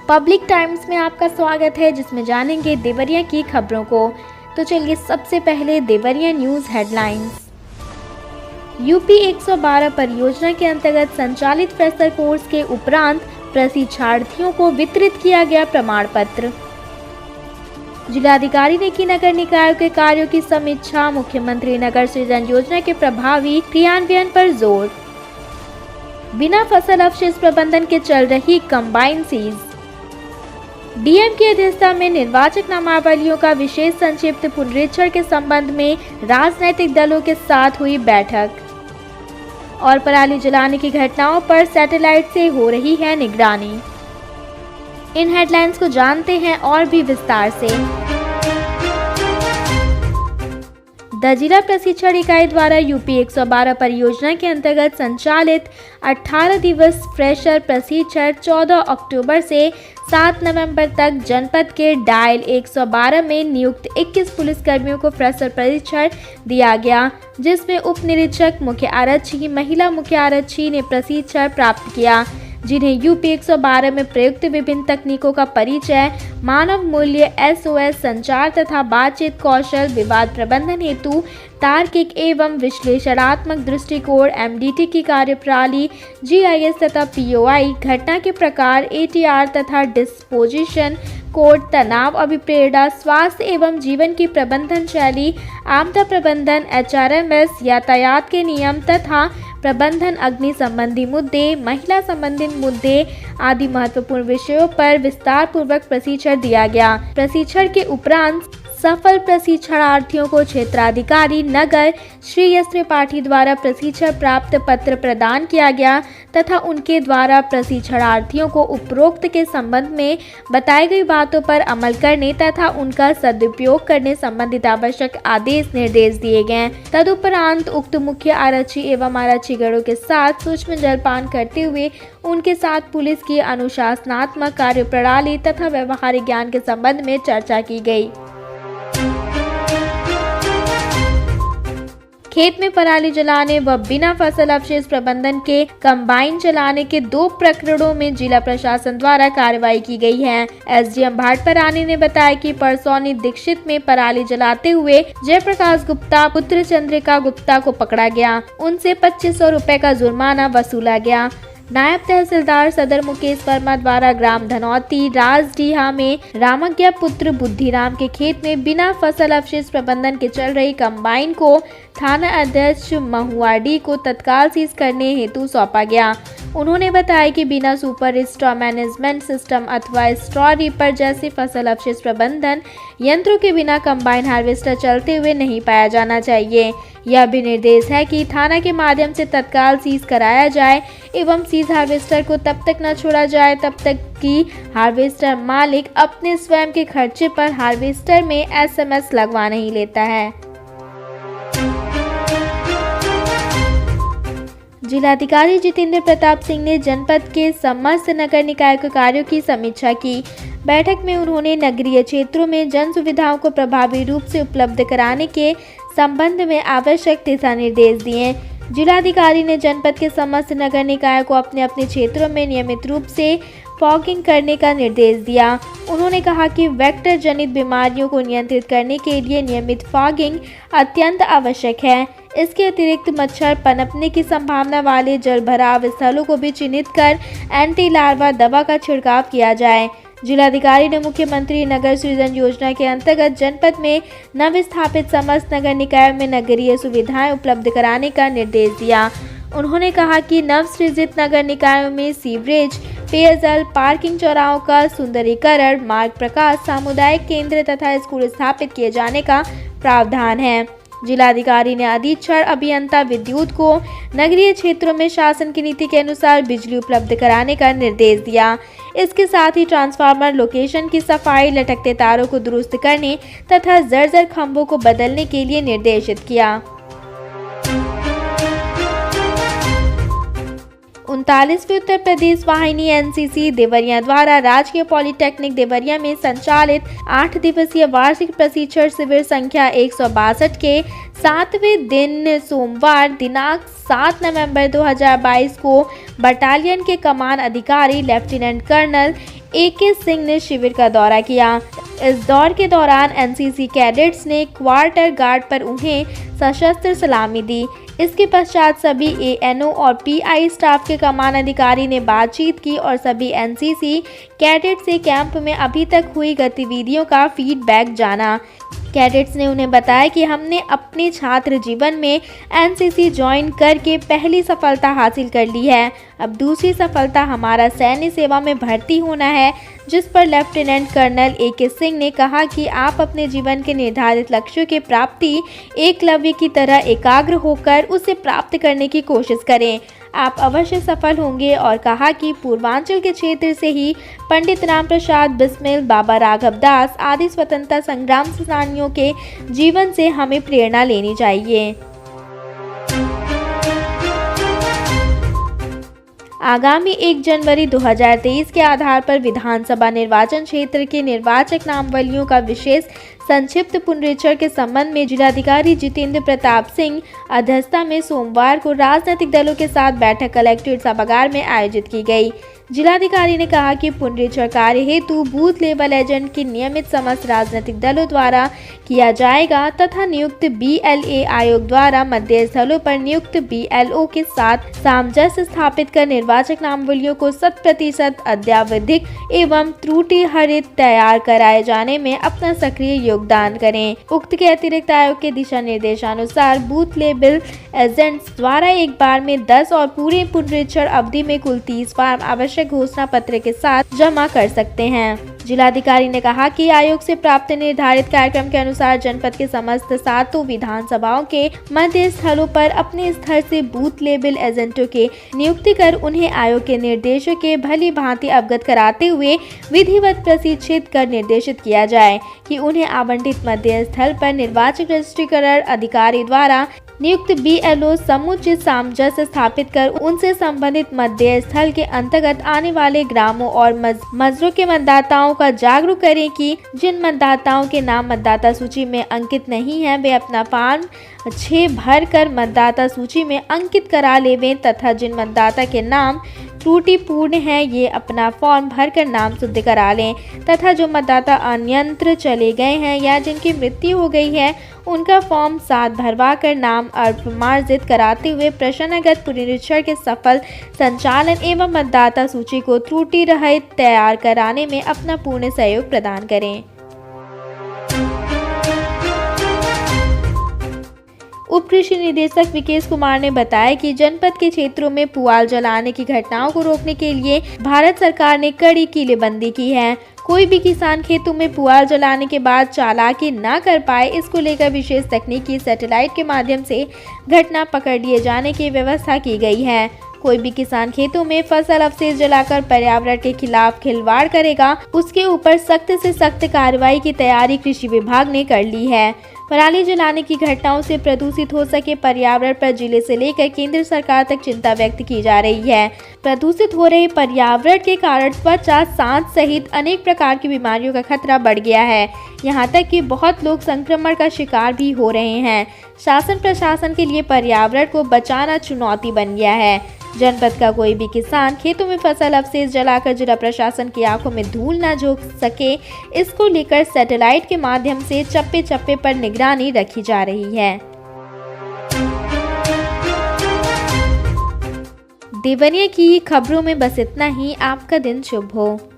Public times में आपका स्वागत है, जिसमें जानेंगे देवरिया की खबरों को। तो चलिए सबसे पहले देवरिया न्यूज़ हेडलाइंस। यूपी 112 परियोजना के अंतर्गत संचालित फ्रेशर कोर्स के उपरांत प्रशिक्षार्थियों को वितरित किया गया प्रमाण पत्र। जिलाधिकारी ने की नगर निकायों के कार्यों की समीक्षा। मुख्यमंत्री नगर सृजन योजना के प्रभावी क्रियान्वयन पर जोर। बिना फसल अवशेष प्रबंधन के चल रही कंबाइन सीज। डीएम की अध्यक्षता में निर्वाचक नामावलियों का विशेष संक्षिप्त पुनरीक्षण के संबंध में राजनीतिक दलों के साथ हुई बैठक। और पराली जलाने की घटनाओं पर सैटेलाइट से हो रही है निगरानी। इन हेडलाइंस को जानते हैं और भी विस्तार से। द जिला प्रशिक्षण इकाई द्वारा यूपी 112 परियोजना के अंतर्गत संचालित 18 दिवस फ्रेशर प्रशिक्षण 14 अक्टूबर से 7 नवंबर तक जनपद के डायल 112 में नियुक्त 21 पुलिसकर्मियों को फ्रेशर प्रशिक्षण दिया गया, जिसमें उप निरीक्षक मुख्य आरक्षी, महिला मुख्य आरक्षी ने प्रशिक्षण प्राप्त किया, जिन्हें यूपी 112 में प्रयुक्त विभिन्न तकनीकों का परिचय, मानव मूल्य, SOS संचार तथा बातचीत कौशल, विवाद प्रबंधन हेतु तार्किक एवं विश्लेषणात्मक दृष्टिकोण, MDT की कार्यप्रणाली, GIS तथा POI, घटना के प्रकार, ATR तथा डिस्पोजिशन कोड, तनाव अभिप्रेरणा, स्वास्थ्य एवं जीवन की प्रबंधन शैली, आपदा प्रबंधन, HRMS, यातायात के नियम तथा प्रबंधन, अग्नि संबंधी मुद्दे, महिला संबंधी मुद्दे आदि महत्वपूर्ण विषयों पर विस्तार पूर्वक प्रशिक्षण दिया गया। प्रशिक्षण के उपरांत सफल प्रशिक्षणार्थियों को क्षेत्राधिकारी नगर श्री एस त्रिपाठी द्वारा प्रशिक्षण प्राप्त पत्र प्रदान किया गया तथा उनके द्वारा प्रशिक्षणार्थियों को उपरोक्त के संबंध में बताई गई बातों पर अमल करने तथा उनका सदुपयोग करने संबंधित आवश्यक आदेश निर्देश दिए गए। तदुपरांत उक्त मुख्य आरक्षी एवं आरक्षीगणों के साथ सूक्ष्म जलपान करते हुए उनके साथ पुलिस की अनुशासनात्मक कार्यप्रणाली तथा व्यवहारिक ज्ञान के संबंध में चर्चा की गई। खेत में पराली जलाने व बिना फसल अवशेष प्रबंधन के कंबाइन चलाने के 2 प्रकरणों में जिला प्रशासन द्वारा कार्रवाई की गई है। SDM भाटपरानी ने बताया कि परसौनी दीक्षित में पराली जलाते हुए जयप्रकाश गुप्ता पुत्र चंद्रिका गुप्ता को पकड़ा गया। उनसे 2500 रुपए का जुर्माना वसूला गया। नायब तहसीलदार सदर मुकेश वर्मा द्वारा ग्राम धनौती राजडीहा में रामज्ञा पुत्र बुद्धिराम के खेत में बिना फसल अवशेष प्रबंधन के चल रही कंबाइन को थाना अध्यक्ष महुआडी को तत्काल सीज करने हेतु सौंपा गया। उन्होंने बताया कि बिना सुपर स्ट्रॉ मैनेजमेंट सिस्टम अथवा स्ट्रॉ रीपर जैसे फसल अवशेष प्रबंधन यंत्रों के बिना कंबाइन हार्वेस्टर चलते हुए नहीं पाया जाना चाहिए। यह भी निर्देश है कि थाना के माध्यम से तत्काल सीज कराया जाए एवं सीज हार्वेस्टर को तब तक न छोड़ा जाए तब तक कि हार्वेस्टर मालिक अपने स्वयं के खर्चे पर हार्वेस्टर में SMS लगवा नहीं लेता है। जिलाधिकारी जितेंद्र प्रताप सिंह ने जनपद के समस्त नगर निकाय के कार्यों की समीक्षा की। बैठक में उन्होंने नगरीय क्षेत्रों में जन सुविधाओं को प्रभावी रूप से उपलब्ध कराने के संबंध में आवश्यक दिशा निर्देश दिए। जिलाधिकारी ने जनपद के समस्त नगर निकायों को अपने अपने क्षेत्रों में नियमित रूप से फॉगिंग करने का निर्देश दिया। उन्होंने कहा कि वेक्टर जनित बीमारियों को नियंत्रित करने के लिए नियमित फॉगिंग अत्यंत आवश्यक है। इसके अतिरिक्त मच्छर पनपने की संभावना वाले जल भराव स्थलों को भी चिन्हित कर एंटी लार्वा दवा का छिड़काव किया जाए। जिलाधिकारी ने मुख्यमंत्री नगर सृजन योजना के अंतर्गत जनपद में नवस्थापित समस्त नगर निकायों में नगरीय सुविधाएं उपलब्ध कराने का निर्देश दिया। उन्होंने कहा कि नवसृजित नगर निकायों में सीवरेज, पेयजल, पार्किंग चौराहों का सुंदरीकरण, मार्ग प्रकाश, सामुदायिक केंद्र तथा स्कूल स्थापित किए जाने का प्रावधान है। जिलाधिकारी ने अधीक्षण अभियंता विद्युत को नगरीय क्षेत्रों में शासन की नीति के अनुसार बिजली उपलब्ध कराने का निर्देश दिया। इसके साथ ही ट्रांसफार्मर लोकेशन की सफाई, लटकते तारों को दुरुस्त करने तथा जर्जर खंभों को बदलने के लिए निर्देशित किया। 39वीं उत्तर प्रदेश वाहिनी NCC देवरिया द्वारा राजकीय पॉलिटेक्निक देवरिया में संचालित 8 दिवसीय वार्षिक प्रशिक्षण शिविर संख्या 162 के 7वें दिन सोमवार दिनांक 7 नवंबर 2022 को बटालियन के कमान अधिकारी लेफ्टिनेंट कर्नल AK सिंह ने शिविर का दौरा किया। इस दौर के दौरान NCC कैडेट्स ने क्वार्टर गार्ड पर उन्हें सशस्त्र सलामी दी। इसके पश्चात सभी ANO और PI स्टाफ के कमान अधिकारी ने बातचीत की और सभी NCC कैडेट से कैंप में अभी तक हुई गतिविधियों का फीडबैक जाना। कैडेट्स ने उन्हें बताया कि हमने अपने छात्र जीवन में NCC ज्वाइन करके पहली सफलता हासिल कर ली है। अब दूसरी सफलता हमारा सैन्य सेवा में भर्ती होना है, जिस पर लेफ्टिनेंट कर्नल AK सिंह ने कहा कि आप अपने जीवन के निर्धारित लक्ष्यों की प्राप्ति एकलव्य की तरह एकाग्र होकर उसे प्राप्त करने की कोशिश करें। आप अवश्य सफल होंगे और कहा कि पूर्वांचल के क्षेत्र से ही पंडित राम प्रसाद बिस्मिल, बाबा राघव दास आदि स्वतंत्रता संग्राम सेनानियों के जीवन से हमें प्रेरणा लेनी चाहिए। आगामी 1 जनवरी 2023 के आधार पर विधानसभा निर्वाचन क्षेत्र के निर्वाचक नामावलियों का विशेष संक्षिप्त पुनरीक्षण के संबंध में जिलाधिकारी जितेंद्र प्रताप सिंह अध्यक्षता में सोमवार को राजनीतिक दलों के साथ बैठक कलेक्ट्रेट सभागार में आयोजित की गई। जिलाधिकारी ने कहा कि पुनरीक्षण कार्य हेतु बूथ लेवल एजेंट की नियमित समस्त राजनीतिक दलों द्वारा किया जाएगा तथा नियुक्त BLA आयोग द्वारा मतदेय स्थलों पर नियुक्त BLO के साथ सामंजस्य स्थापित कर निर्वाचक नामावलियों को 100% अद्यावधिक एवं त्रुटि रहित तैयार कराए जाने में अपना सक्रिय योगदान करें। उक्त के अतिरिक्त आयोग के दिशा निर्देशानुसार बूथ लेवल एजेंट्स द्वारा एक बार में 10 और पूरे पुनरीक्षण अवधि में कुल 30 फॉर्म आवश्यक घोषणा पत्र के साथ जमा कर सकते हैं। जिलाधिकारी ने कहा कि आयोग से प्राप्त निर्धारित कार्यक्रम के अनुसार जनपद के समस्त 7 विधानसभाओं के मतदेय स्थलों पर अपने स्तर से बूथ लेवल एजेंटों के नियुक्ति कर उन्हें आयोग के निर्देशों के भली भांति अवगत कराते हुए विधिवत प्रशिक्षित कर निर्देशित किया जाए कि उन्हें आवंटित मतदेय स्थल पर निर्वाचक रजिस्ट्रीकरण अधिकारी द्वारा नियुक्त BLO समुचित सामंजस्य स्थापित कर उनसे संबंधित मतदेय स्थल के अंतर्गत आने वाले ग्रामों और मजरों के मतदाताओं का जागरूक करें कि जिन मतदाताओं के नाम मतदाता सूची में अंकित नहीं है वे अपना फॉर्म 6 भर कर मतदाता सूची में अंकित करा लेवें तथा जिन मतदाता के नाम त्रुटिपूर्ण है ये अपना फॉर्म भरकर नाम शुद्ध करा लें तथा जो मतदाता अन्यत्र चले गए हैं या जिनकी मृत्यु हो गई है उनका फॉर्म 7 भरवा कर नाम अप्रमार्जित कराते हुए प्रश्नागत पुनरीक्षण के सफल संचालन एवं मतदाता सूची को त्रुटि रहित तैयार कराने में अपना पूर्ण सहयोग प्रदान करें। उप कृषि निदेशक विकेश कुमार ने बताया कि जनपद के क्षेत्रों में पुआल जलाने की घटनाओं को रोकने के लिए भारत सरकार ने कड़ी किलेबंदी की है। कोई भी किसान खेतों में पुआल जलाने के बाद चालाकी न कर पाए, इसको लेकर विशेष तकनीकी सैटेलाइट के माध्यम से घटना पकड़ लिए जाने की व्यवस्था की गई है। कोई भी किसान खेतों में फसल अवशेष जलाकर पर्यावरण के खिलाफ खिलवाड़ करेगा, उसके ऊपर सख्त से सख्त कार्रवाई की तैयारी कृषि विभाग ने कर ली है। पराली जलाने की घटनाओं से प्रदूषित हो सके पर्यावरण पर जिले से लेकर केंद्र सरकार तक चिंता व्यक्त की जा रही है। प्रदूषित हो रहे पर्यावरण के कारण त्वचा, सांस सहित अनेक प्रकार की बीमारियों का खतरा बढ़ गया है। यहाँ तक कि बहुत लोग संक्रमण का शिकार भी हो रहे हैं। शासन प्रशासन के लिए पर्यावरण को बचाना चुनौती बन गया है। जनपद का कोई भी किसान खेतों में फसल अवशेष जलाकर जिला प्रशासन की आंखों में धूल न झोंक सके, इसको लेकर सैटेलाइट के माध्यम से चप्पे चप्पे पर निगरानी रखी जा रही है। देवरिया की खबरों में बस इतना ही। आपका दिन शुभ हो।